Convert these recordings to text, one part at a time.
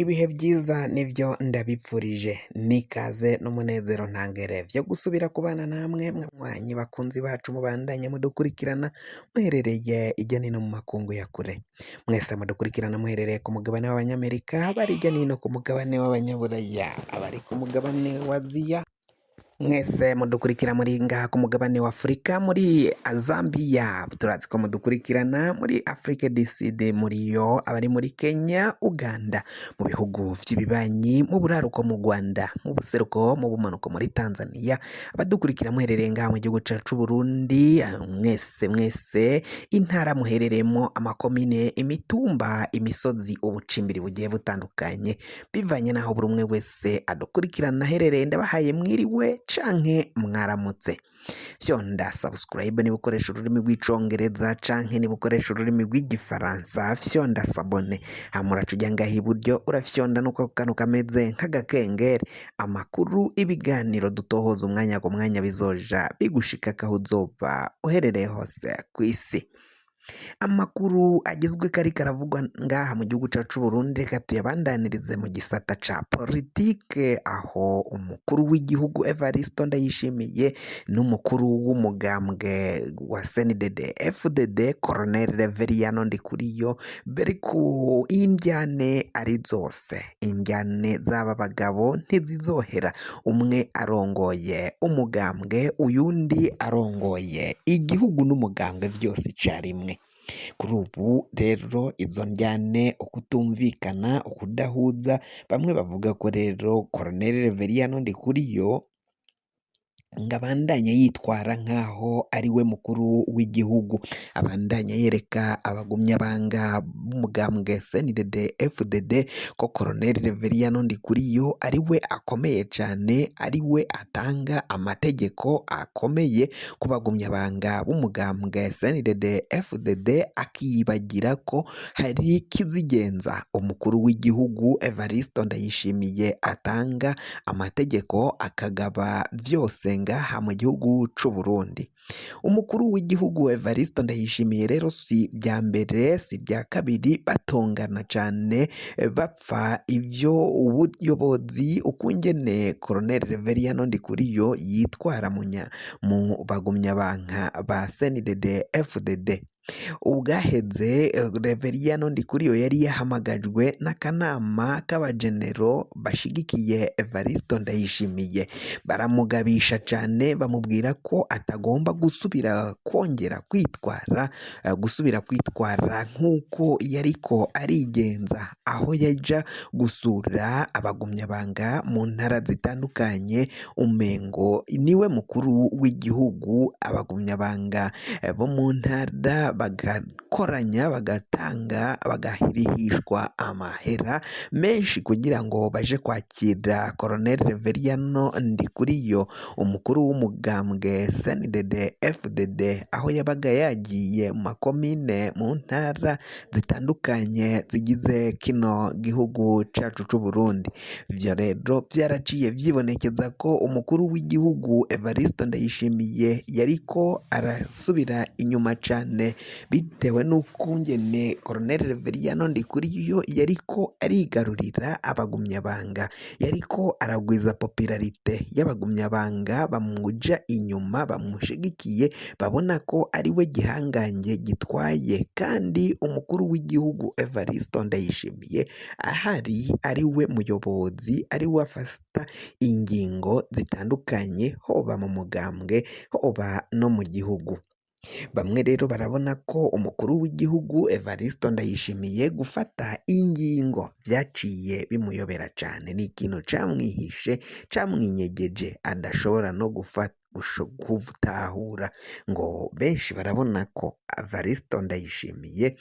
Ibihe byiza nivyo ndabipfurije nikaze n'umunezero ntangere vyo gusubira kubana namwe mwanywanyi bakunzi bacu mubandanye mudukurikirana muherereye irya nino mu makungu ya kure, mwese mudukurikirana muherereye ku mugabane w'abanyamerika, abari irya nino ku mugabane w'abanyaburaya, abari ku mugabane wa Aziya, mwese mudukurikira muri ngaha ku mugabane wa Afurika, muri Zambia turazi ko mudukurikirana, muri Afrique du Sud muriyo, abari muri Kenya, Uganda, mu bihugu vy'ibibanyi, mu buraruko mu Rwanda, mu buseruko, mu bumanuko muri Tanzania, abadukurikira muherereye ngaha mu gihugu cacu Burundi, mwese intara muherereyemo, amakomine, imitumba, imisozi, ubucimbiri bugiye butandukanye bivanye naho buri umwe wese adukurikirana aherereye, ndabahaye mwiriwe canke mwaramutse. Fyonda subscribe niba ukoresha ururimi rw'icongereza canke niba ukoresha ururimi rw'igifaransa, fyonda sabone hamura cuja ngaha iburyo urafyonda nuko kano kameze nk'agakengeri, amakuru ibiganiro dutohoza umwanya ku mwanya bizoja bigushikako aho uzoba uherereye hose kw'isi. Amakuru agezwe kari karavugwa ngaha mu gihugu cacu Burundi, reka tuyabandanirize mu gisata ca politike, aho umukuru w'igihugu Evariste Ndayishimiye n'umukuru w'umugambwe wa CNDD FDD Colonel Reveriyano Ndikuriyo bari ku indyane ari zose, indyane z'aba bagabo ntizizohera, umwe arongoye umugambwe uyundi arongoye igihugu n'umugambwe vyose icarimwe. Kuri ubu rero izo njyane ukutumvikana, ukudahuza, bamwe bavuga ko rero Colonel Reveriyano Ndikuriyo ngabandanya yitwara nkaho ari we mukuru w'igihugu, abandanya yereka abagumyabanga b'umugambwe CNDD FDD ko Colonel Reveriyano Ndikuriyo ari we akomeye cane, ari we atanga amategeko akomeye ku bagumyabanga b'umugambwe CNDD FDD, akiyibagira ko hari kizigenza umukuru w'igihugu Evariste Ndayishimiye atanga amategeko akagaba vyose ngaha mu gihugu c'u Burundi. Umukuru w'igihugu Evariste Ndayishimiye rero si bya mbere si bya kabiri batongana cane, bapfa ivyo ubuyobozi ukungene Colonel Reveriyano Ndikuriyo yitwara mu bagumyabanga ba CNDD FDD. Ubwaheze Reveriyano Ndikuriyo yari yahamagajwe n'akanama k'abajenero bashigikiye Evariste Ndayishimiye, baramugabisha cane bamubwira ko atagomba gusubira kwitwara nk'uko yariko arigenza, aho yaja gusura abagumyabanga mu ntara zitandukanye, umengo niwe mukuru w'igihugu, abagumyabanga bo mu ntara bagakoranya bagatanga bagahirihishwa amahera menshi kugira ngo baje kwakira Colonel Reveriyano Ndikuriyo, umukuru w'umugambwe CNDD FDD, aho yabaga yagiye mu makomine mu ntara zitandukanye zigize kino gihugu cacu c'u Burundi. Ivyo rero vyaraciye vyibonekeza ko umukuru w'igihugu Evariste Ndayishimiye yariko arasubira inyuma cane, bitewe n'ukungene Colonel Reveriyano Ndikuriyo yariko arigarurira abagumyabanga, yariko aragwiza popularite y'abagumyabanga bamuja inyuma, bamushigikiye, babona ko ari we gihangange gitwaye, kandi umukuru w'igihugu Evariste Ndayishimiye ahari ari we muyobozi, ari we afata ingingo zitandukanye, hoba mu mugambwe hoba no mu gihugu. Bamwe rero barabona ko umukuru w'igihugu Evariste Ndayishimiye gufata ingingo vyaciye bimuyobera cane, ni ikintu camwihishe camwinyegeje adashobora no gutahura, ngo benshi barabona ko Evariste Ndayishimiye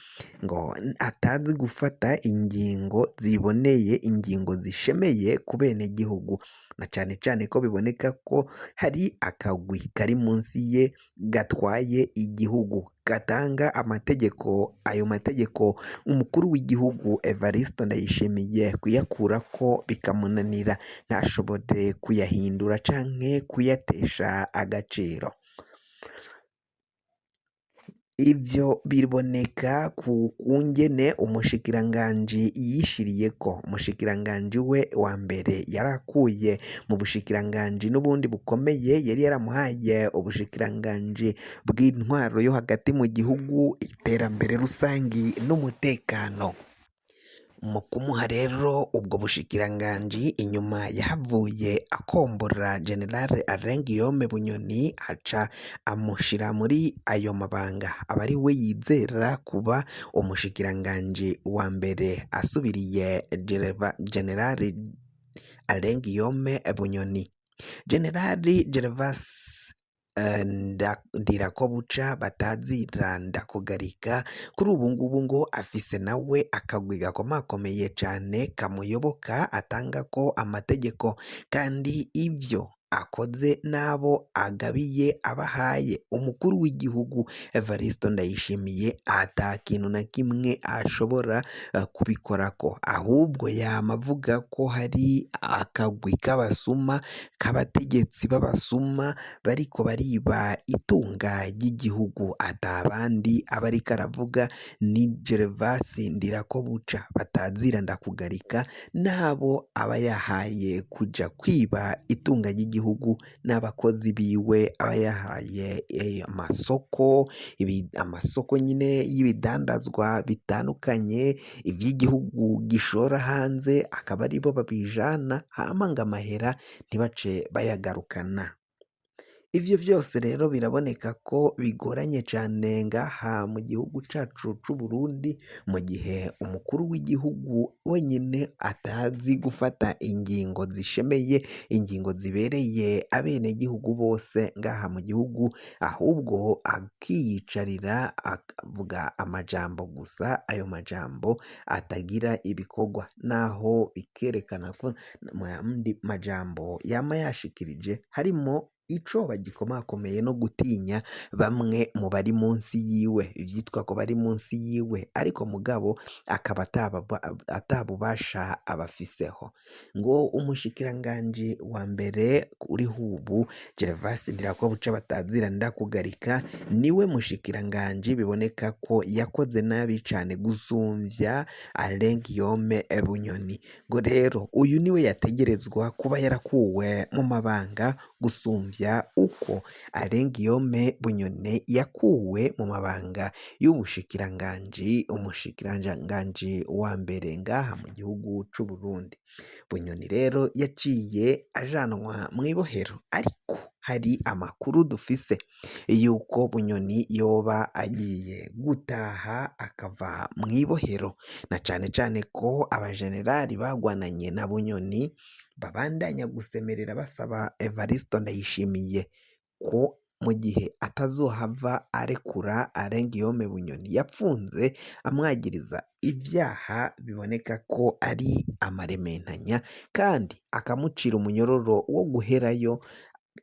ngo atazi gufata ingingo ziboneye, ingingo zishemeye ku benegihugu, na cane cane ko biboneka ko hari akagwi kari munsi ye gatwaye igihugu, gatanga amategeko. Ayo mategeko umukuru w'igihugu Evariste Ndayishimiye kuyakurako bikamunanira, ntashobore kuyahindura canke kuyatesha agaciro. Ivyo biboneka ku kungene umushikiranganji yishiriyeko. Umushikiranganji we wa mbere yarakuye mu bushikiranganji n'ubundi bukomeye, yari yaramuhaye ubushikiranganji bw'intwaro yo hagati mu gihugu, iterambere rusangi n'umutekano. Mu kumuha rero ubwo bushikiranganji, inyuma yahavuye akombora General Alain Guillaume Bunyoni, aca amushira muri ayo mabanga, aba ari we yizera kuba umushikiranganji wa mbere asubiriye General Alain Guillaume Bunyoni. Generali Gervas Ndirakobuca batazira Ndakugarika, kuri ubu ngubu ngo afise nawe akagwi gakomakomeye cane kamuyoboka, atangako amategeko, kandi ivyo akoze n'abo agabiye abahaye umukuru w'igihugu Evariste Ndayishimiye ata kintu na kimwe ashobora kubikorako, ahubwo yama avuga ko hari akagwi k'abasuma, k'abategetsi b'abasuma bariko bariba itunga ry'igihugu, ata bandi aba ariko aravuga ni Gervas Ndirakobuca batazira Ndakugarika, n'abo aba yahaye kuja kwiba itunga ry'igihugu n'abakozi biwe aba yahaye amasoko nyine y'ibidandazwa bitandukanye ivy'igihugu gishora hanze, akaba aribo babijana hama ngo amahera ntibace bayagarukana. Ivyo vyose rero biraboneka ko bigoranye cane ngaha mu gihugu cacu c'Uburundi, mu gihe umukuru w'igihugu wenyine atazi gufata ingingo zishemeye, ingingo zibereye abenegihugu bose ngaha mu gihugu, ahubwo akiyicarira akavuga amajambo gusa, ayo majambo atagira ibikorwa, naho bikerekana ko mu yandi majambo yama yashikirije harimo icoba gikomakomeye no gutinya bamwe mu bari munsi yiwe, ivyitwa ko bari munsi yiwe, ariko mugabo akaba atabubasha abafiseho. Ngo umushikiranganji wa mbere uriho ubu Gervas Ndirakobuca batazira Ndakugarika, niwe mushikiranganji biboneka ko yakoze nabi cane gusumvya Alain Guillaume Bunyoni. Ngo rero uyu niwe yategerezwa kuba yarakuwe mu mabanga gusumvya uko Alain Guillaume Bunyoni yakuwe mu mabanga umushikiranganji wa mbere ngaha mu gihugu c'Uburundi. Bunyoni rero yaciye ajanwa mw'ibohero, ariko hari amakuru dufise yuko Bunyoni yoba agiye gutaha akava mw'ibohero, na cane cane ko abajenerali bagwananye na Bunyoni babandanya gusemerera basaba Evariste Ndayishimiye ko mu gihe atazohava arekura Alain Guillaume Bunyoni yapfunze amwagiriza ivyaha biboneka ko ari amarementanya, kandi akamucira umunyororo wo guherayo,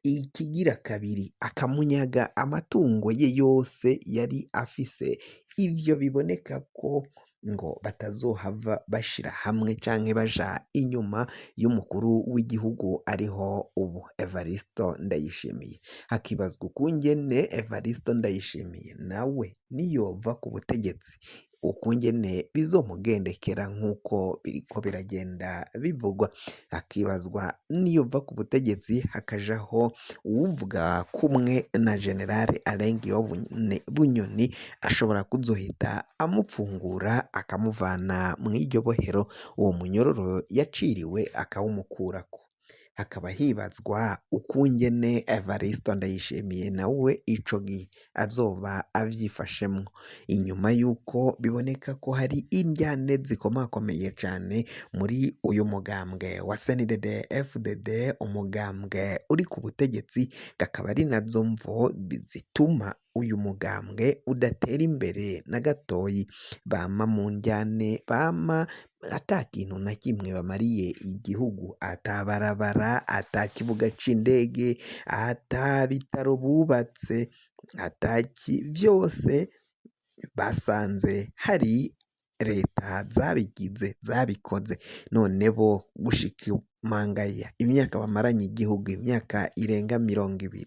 ikigira kabiri akamunyaga amatungo ye yose yari afise. Ivyo biboneka ko ngo batazohava bashira hamwe canke baja inyuma y'umukuru w'igihugu ariho ubu Evariste Ndayishimiye. Hakibazwa ukungene Evariste Ndayishimiye nawe niyova ku butegetsi ukungene bizomugendekera nk'uko biriko biragenda bivugwa, hakibazwa niyova ku butegetsi hakajaho uwuvuga kumwe na General Alain Guillaume Bunyoni, ashobora kuzohita amupfungura akamuvana mw'iryo bohero, uwo munyororo yaciriwe akawumukurako. Hakaba hibazwa ukungene Evariste Ndayishimiye nawe ico gihe azoba avyifashemwo, inyuma yuko biboneka ko hari indyane zikomakomeye cane muri uyu mugambwe wa CNDD-FDD, umugambwe uri ku butegetsi, kakaba ari nazo mvo zituma uyu mugambwe udatera imbere na gatoyi, bama mu ndyane, bama ata kintu na kimwe bamariye igihugu, ata barabara, ata kibuga c'indege, ata bitaro bubatse, vyose basanze hari leta zabikoze, none bo gushika Mangaya imyaka bamaranye igihugu imyaka irenga 20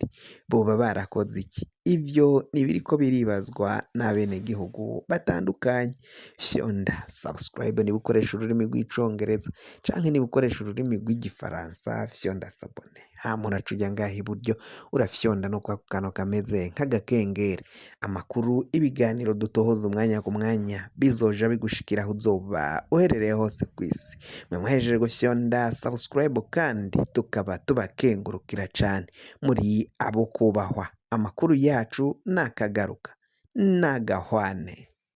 boba barakoze iki? Ivyo ntibiriko biribazwa n'abenegihugu batandukanye. Fyonda subscribe niba ukoresha ururimi rw'icongereza canke niba ukoresha ururimi rw'igifaransa fyonda sabone, hama uraca uja ngaha iburyo urafyonda no kwako kantu kameze nk'agakengeri, amakuru ibiganiro dutohoza umwanya ku mwanya bizoja bigushikira aho uzoba uherereye hose kw'isi. Mwe mwahejeje gufyonda subscribe kandi tukaba tubakengurukira cane, muri abo kubahwa. Amakuru yacu nakagaruka nagahwane.